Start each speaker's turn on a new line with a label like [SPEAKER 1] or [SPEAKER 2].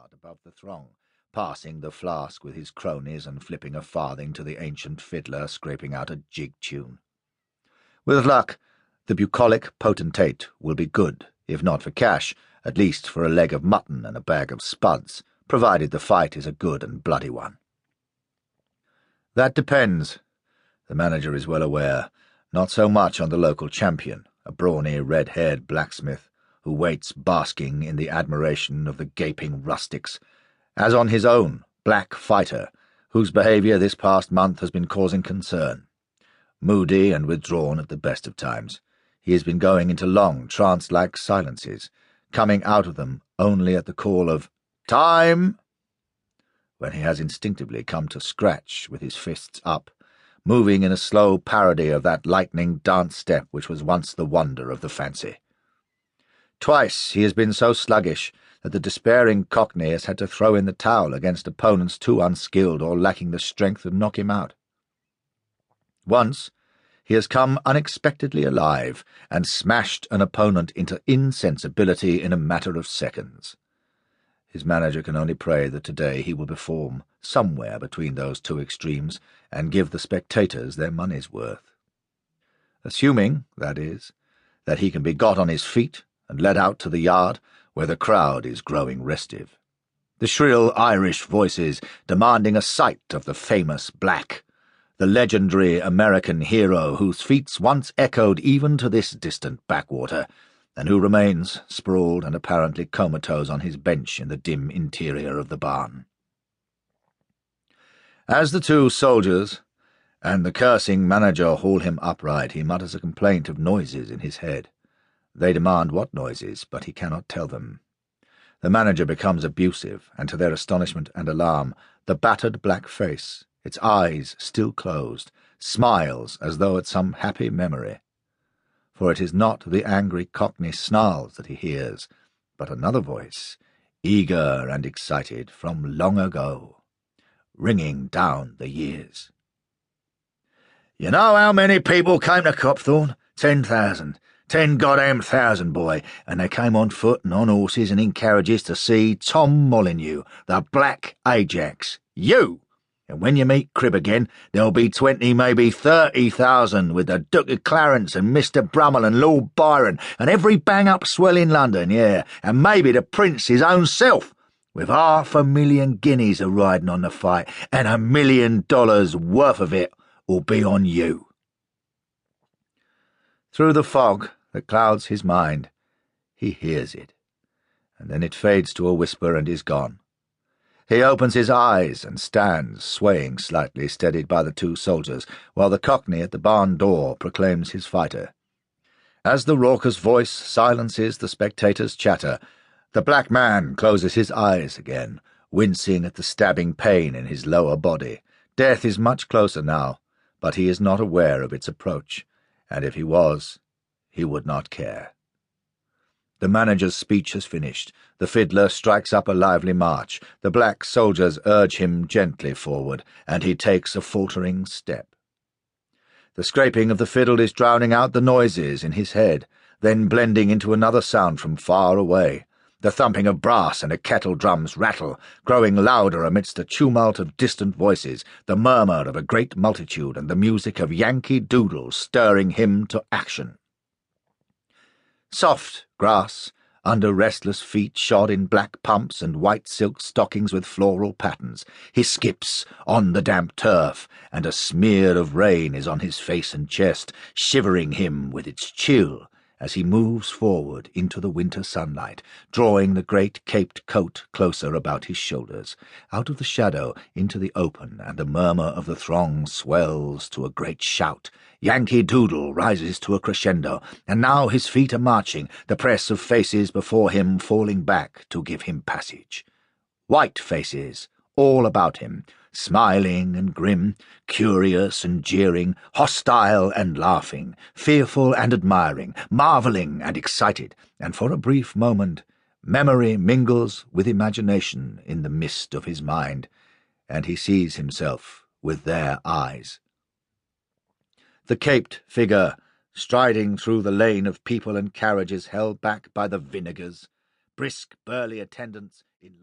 [SPEAKER 1] yard above the throng, passing the flask with his cronies and flipping a farthing to the ancient fiddler scraping out a jig tune. With luck, the bucolic potentate will be good, if not for cash, at least for a leg of mutton and a bag of spuds, provided the fight is a good and bloody one. That depends, the manager is well aware, not so much on the local champion, a brawny, red-haired blacksmith, who waits basking in the admiration of the gaping rustics, as on his own black fighter, whose behaviour this past month has been causing concern. Moody and withdrawn at the best of times, he has been going into long, trance-like silences, coming out of them only at the call of "Time!" when he has instinctively come to scratch with his fists up, moving in a slow parody of that lightning dance step which was once the wonder of the fancy. Twice he has been so sluggish that the despairing Cockney has had to throw in the towel against opponents too unskilled or lacking the strength to knock him out. Once he has come unexpectedly alive and smashed an opponent into insensibility in a matter of seconds. His manager can only pray that today he will perform somewhere between those two extremes and give the spectators their money's worth. Assuming, that is, that he can be got on his feet and led out to the yard where the crowd is growing restive. The shrill Irish voices demanding a sight of the famous Black, the legendary American hero whose feats once echoed even to this distant backwater, and who remains sprawled and apparently comatose on his bench in the dim interior of the barn. As the two soldiers and the cursing manager haul him upright, he mutters a complaint of noises in his head. They demand what noises, but he cannot tell them. The manager becomes abusive, and to their astonishment and alarm, the battered black face, its eyes still closed, smiles as though at some happy memory. For it is not the angry Cockney snarls that he hears, but another voice, eager and excited, from long ago, ringing down the years. "You know how many people came to Copthorne? 10,000. 10,000, boy, and they came on foot and on horses and in carriages to see Tom Molineaux, the Black Ajax. You! And when you meet Cribb again, there'll be 20, maybe 30,000, with the Duke of Clarence and Mr. Brummel and Lord Byron and every bang-up swell in London, yeah, and maybe the Prince his own self, with 500,000 guineas a-riding on the fight, and $1 million worth of it will be on you." Through the fog that clouds his mind, he hears it, and then it fades to a whisper and is gone. He opens his eyes and stands, swaying slightly, steadied by the two soldiers, while the Cockney at the barn door proclaims his fighter. As the raucous voice silences the spectators' chatter, the black man closes his eyes again, wincing at the stabbing pain in his lower body. Death is much closer now, but he is not aware of its approach, and if he was, he would not care. The manager's speech has finished. The fiddler strikes up a lively march. The black soldiers urge him gently forward, and he takes a faltering step. The scraping of the fiddle is drowning out the noises in his head, then blending into another sound from far away. The thumping of brass and a kettle drum's rattle, growing louder amidst a tumult of distant voices, the murmur of a great multitude and the music of Yankee Doodle stirring him to action. Soft grass, under restless feet shod in black pumps and white silk stockings with floral patterns. He skips on the damp turf, and a smear of rain is on his face and chest, shivering him with its chill as he moves forward into the winter sunlight, drawing the great caped coat closer about his shoulders. Out of the shadow into the open, and the murmur of the throng swells to a great shout. Yankee Doodle rises to a crescendo, and now his feet are marching, the press of faces before him falling back to give him passage. White faces all about him, smiling and grim, curious and jeering, hostile and laughing, fearful and admiring, marvelling and excited, and for a brief moment memory mingles with imagination in the mist of his mind, and he sees himself with their eyes. The caped figure striding through the lane of people and carriages held back by the vinegars, brisk burly attendants in